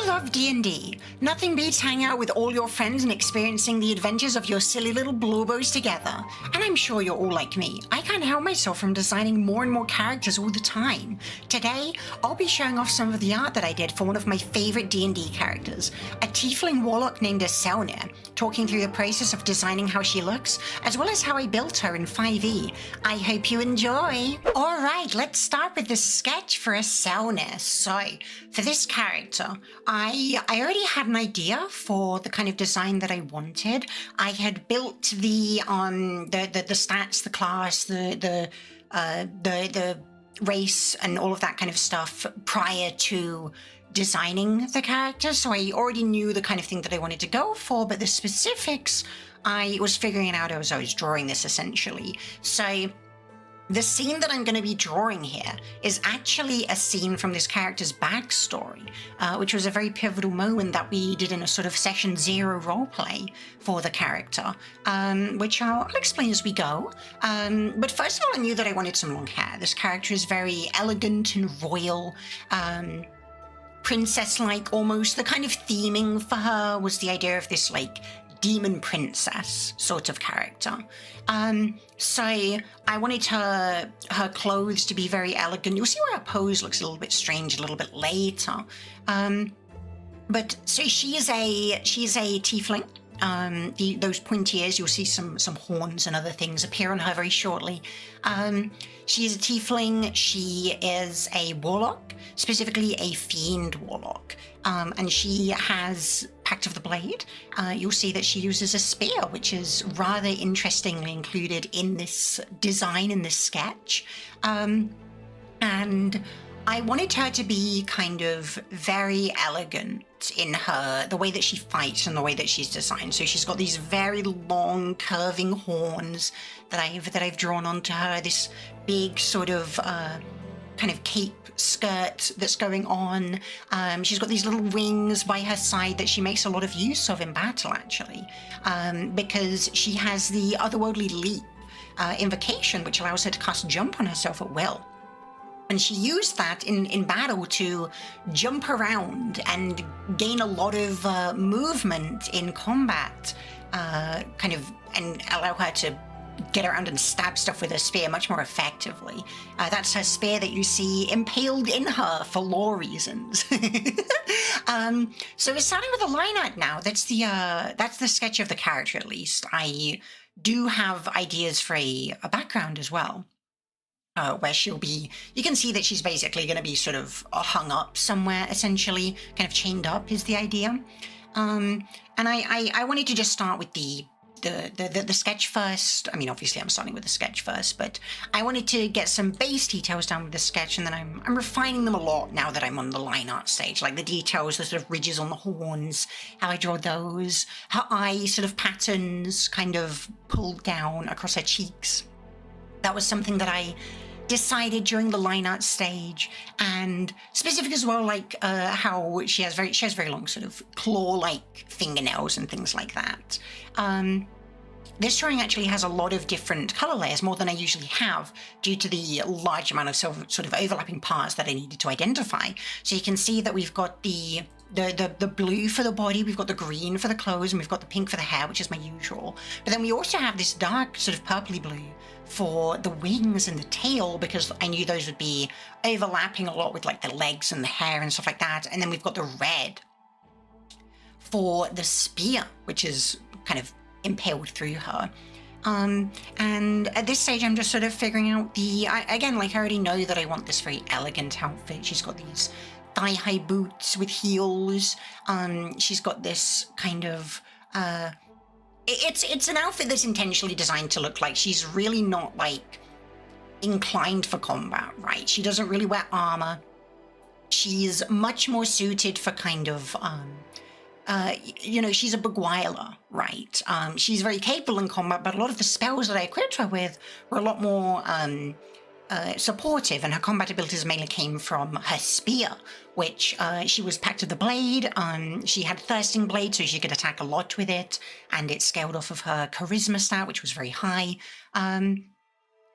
love D&D. Nothing beats hanging out with all your friends and experiencing the adventures of your silly little blobos together. And I'm sure you're all like me. I can't help myself from designing more and more characters all the time. Today, I'll be showing off some of the art that I did for one of my favorite D&D characters, a tiefling warlock named Selnir, talking through the process of designing how she looks, as well as how I built her in 5e. I hope you enjoy. Alright, let's start with the sketch for Selnir. So, for this character, I already had an idea for the kind of design that I wanted. I had built the stats, the class, the race, and all of that kind of stuff prior to designing the character, so I already knew the kind of thing that I wanted to go for, but the specifics I was figuring out as I was drawing this, essentially. So the scene that I'm going to be drawing here is actually a scene from this character's backstory, which was a very pivotal moment that we did in a sort of session 0 roleplay for the character, which I'll explain as we go. But first of all, I knew that I wanted some long hair. This character is very elegant and royal, princess-like almost. The kind of theming for her was the idea of this like demon princess sort of character. So I wanted her clothes to be very elegant. You'll see why her pose looks a little bit strange a little bit later. But so she is a tiefling. Those pointy ears, you'll see some horns and other things appear on her very shortly. She is a tiefling. She is a warlock, specifically a fiend warlock, and she has Pact of the Blade. You'll see that she uses a spear, which is rather interestingly included in this design, in this sketch. And I wanted her to be kind of very elegant in the way that she fights and the way that she's designed. So she's got these very long curving horns that I've drawn onto her, this big sort of kind of cape skirt that's going on. She's got these little wings by her side that she makes a lot of use of in battle, actually, because she has the otherworldly leap invocation, which allows her to cast jump on herself at will. And she used that in battle to jump around and gain a lot of movement in combat, and allow her to get around and stab stuff with her spear much more effectively. That's her spear that you see impaled in her for lore reasons. So we're starting with a line art now. That's the sketch of the character, at least. I do have ideas for a background as well. Where she'll be, you can see that she's basically going to be sort of hung up somewhere, essentially, kind of chained up is the idea. And I wanted to just start with the sketch first. I mean, obviously I'm starting with the sketch first, but I wanted to get some base details down with the sketch, and then I'm refining them a lot now that I'm on the line art stage, like the details, the sort of ridges on the horns, how I draw those, her eye sort of patterns kind of pulled down across her cheeks. That was something that I decided during the line art stage, and specific as well, like how she has very long sort of claw-like fingernails and things like that. This drawing actually has a lot of different color layers, more than I usually have, due to the large amount of sort of overlapping parts that I needed to identify. So you can see that we've got the blue for the body, we've got the green for the clothes, and we've got the pink for the hair, which is my usual. But then we also have this dark sort of purpley blue for the wings and the tail, because I knew those would be overlapping a lot with like the legs and the hair and stuff like that. And then we've got the red for the spear, which is kind of impaled through her. And at this stage, I'm just sort of figuring out again, like I already know that I want this very elegant outfit. She's got these thigh-high boots with heels. She's got this kind of, it's an outfit that's intentionally designed to look like she's really not like inclined for combat, right? She doesn't really wear armor. She's much more suited for kind of, she's a beguiler, right? She's very capable in combat, but a lot of the spells that I equipped her with were a lot more supportive, and her combat abilities mainly came from her spear, which she was Pact of the Blade. She had Thirsting Blade, so she could attack a lot with it, and it scaled off of her charisma stat, which was very high.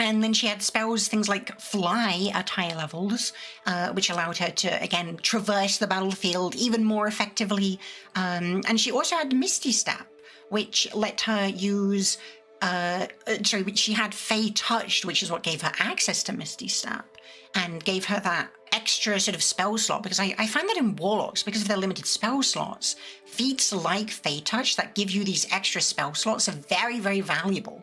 And then she had spells, things like fly at higher levels, which allowed her to, again, traverse the battlefield even more effectively. And she also had Misty Step, which let her use, she had Fey Touched, which is what gave her access to Misty Step, and gave her that extra sort of spell slot, because I find that in Warlocks, because of their limited spell slots, feats like Fey Touch that give you these extra spell slots are very, very valuable,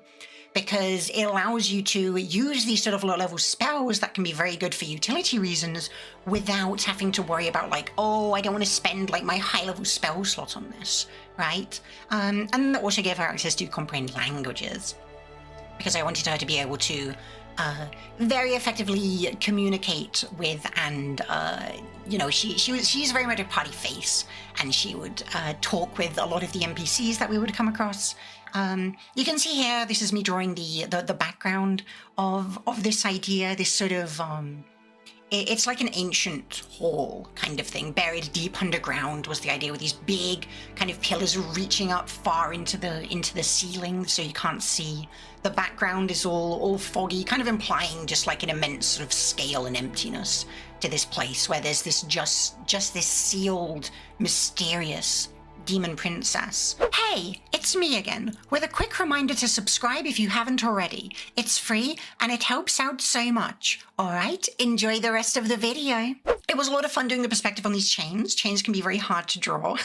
because it allows you to use these sort of low-level spells that can be very good for utility reasons without having to worry about like, oh, I don't want to spend like my high-level spell slot on this, right? And that also gave her access to comprehend languages, because I wanted her to be able to very effectively communicate with, and she's very much a party face, and she would talk with a lot of the NPCs that we would come across. You can see here, this is me drawing the background of this idea, this sort of, it's like an ancient hall kind of thing, buried deep underground was the idea, with these big kind of pillars reaching up far into the ceiling, so you can't see. The background is all foggy, kind of implying just like an immense sort of scale and emptiness to this place, where there's this just this sealed, mysterious demon princess. Hey, it's me again, with a quick reminder to subscribe if you haven't already. It's free and it helps out so much. Alright, enjoy the rest of the video. It was a lot of fun doing the perspective on these chains. Chains can be very hard to draw.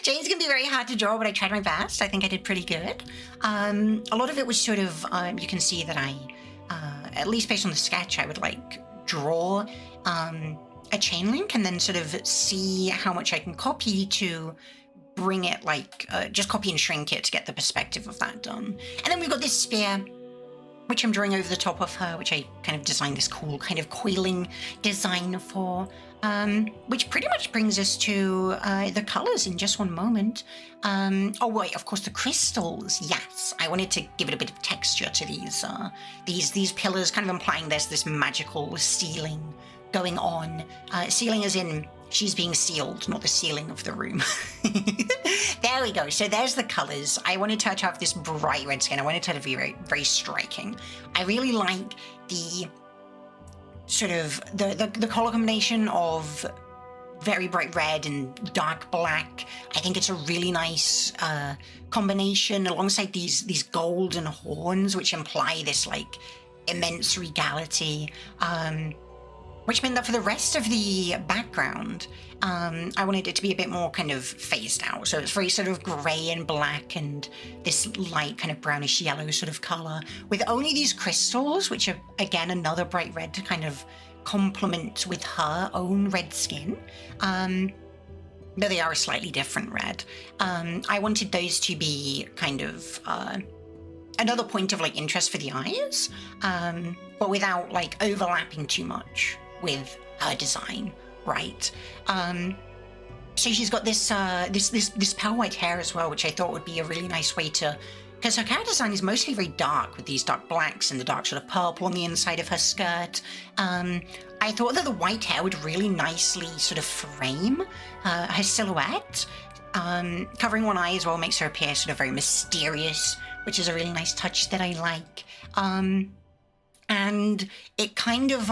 Chains can be very hard to draw, but I tried my best. I think I did pretty good. A lot of it was sort of, you can see that I, at least based on the sketch, I would like draw a chain link and then sort of see how much I can copy to bring it, like, just copy and shrink it to get the perspective of that done. And then we've got this spear, which I'm drawing over the top of her, which I kind of designed this cool kind of coiling design for, which pretty much brings us to the colors in just one moment. Oh wait, of course, the crystals. Yes, I wanted to give it a bit of texture to these pillars, kind of implying there's this magical ceiling going on. Ceiling as in she's being sealed, not the ceiling of the room. There we go. So there's the colors. I wanted her to have this bright red skin. I wanted her to be very, very striking. I really like the sort of the color combination of very bright red and dark black. I think it's a really nice combination alongside these golden horns, which imply this like immense regality. Which meant that for the rest of the background, I wanted it to be a bit more kind of phased out. So it's very sort of grey and black and this light kind of brownish yellow sort of colour, with only these crystals, which are, again, another bright red to kind of complement with her own red skin. Though they are a slightly different red. I wanted those to be kind of another point of like interest for the eyes, but without like overlapping too much with her design, right? So she's got this this pale white hair as well, which I thought would be a really nice way to, because her character design is mostly very dark with these dark blacks and the dark sort of purple on the inside of her skirt. I thought that the white hair would really nicely sort of frame her silhouette. Covering one eye as well makes her appear sort of very mysterious, which is a really nice touch that I like. And it kind of,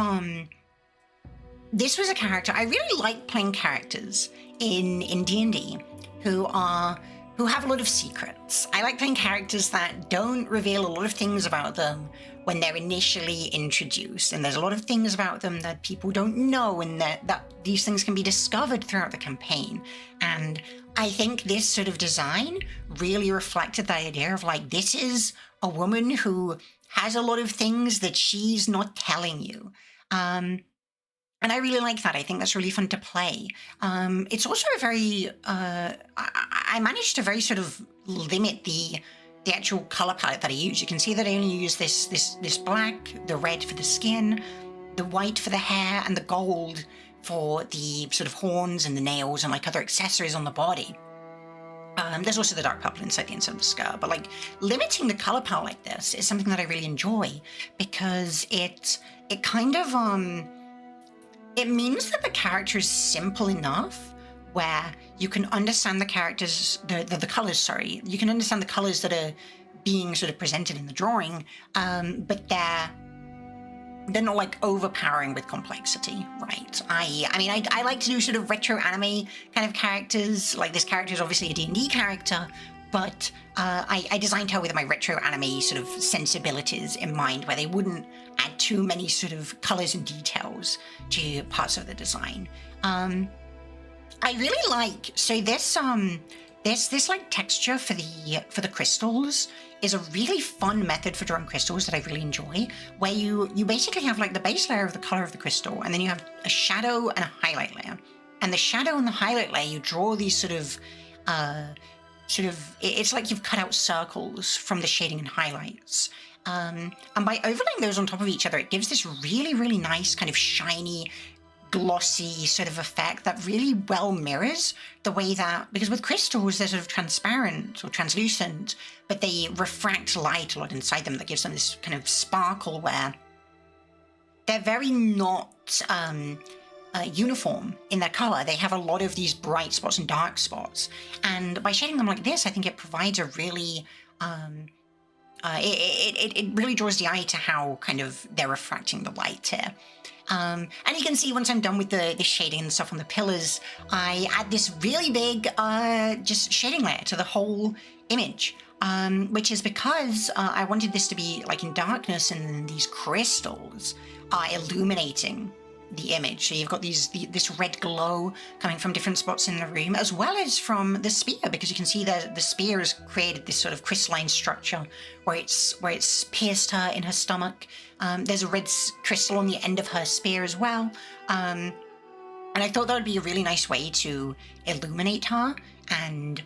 this was a character, I really like playing characters in D&D who have a lot of secrets. I like playing characters that don't reveal a lot of things about them when they're initially introduced, and there's a lot of things about them that people don't know, and that these things can be discovered throughout the campaign. And I think this sort of design really reflected the idea of like, this is a woman who has a lot of things that she's not telling you. And I really like that. I think that's really fun to play. It's also a very, I managed to very sort of limit the actual color palette that I use. You can see that I only use this black, the red for the skin, the white for the hair, and the gold for the sort of horns and the nails and like other accessories on the body. There's also the dark purple inside the inside of the skirt, but like limiting the color palette like this is something that I really enjoy, because it kind of, it means that the character is simple enough where you can understand the characters, the colors, sorry. You can understand the colors that are being sort of presented in the drawing, but they're not like overpowering with complexity, right? I like to do sort of retro anime kind of characters. Like this character is obviously a D&D character, but I designed her with my retro anime sort of sensibilities in mind, where they wouldn't add too many sort of colors and details to parts of the design. I really like, so this like texture for the crystals is a really fun method for drawing crystals that I really enjoy, where you basically have like the base layer of the color of the crystal, and then you have a shadow and a highlight layer. And the shadow and the highlight layer, you draw these sort of it's like you've cut out circles from the shading and highlights. And by overlaying those on top of each other, it gives this really, really nice kind of shiny, glossy sort of effect that really well mirrors the way that, because with crystals they're sort of transparent or translucent, but they refract light a lot inside them that gives them this kind of sparkle where they're very not uniform in their color. They have a lot of these bright spots and dark spots, and by shading them like this, I think it provides a really it really draws the eye to how kind of they're refracting the light here. And you can see once I'm done with the shading and stuff on the pillars, I add this really big just shading layer to the whole image, which is because I wanted this to be like in darkness, and these crystals are illuminating the image. So you've got this red glow coming from different spots in the room, as well as from the spear, because you can see the spear has created this sort of crystalline structure where it's pierced her in her stomach. There's a red crystal on the end of her spear as well. And I thought that would be a really nice way to illuminate her and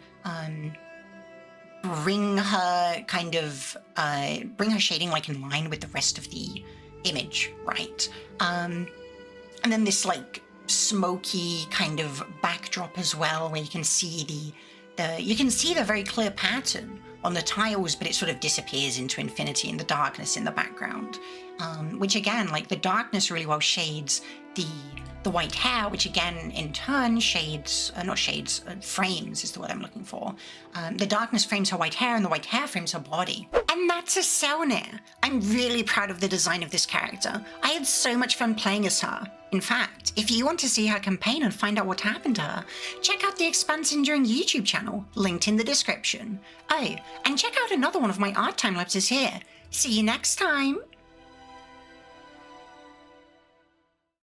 bring her shading like in line with the rest of the image, right? And then this like smoky kind of backdrop as well, where you can see the very clear pattern on the tiles, but it sort of disappears into infinity in the darkness in the background, which again, like the darkness really well shades the white hair, which again in turn frames is the word I'm looking for. The darkness frames her white hair, and the white hair frames her body. And that's a Selnir. I'm really proud of the design of this character. I had so much fun playing as her. In fact, if you want to see her campaign and find out what happened to her, check out the Expanse Enduring YouTube channel, linked in the description. Oh, and check out another one of my art time lapses here. See you next time!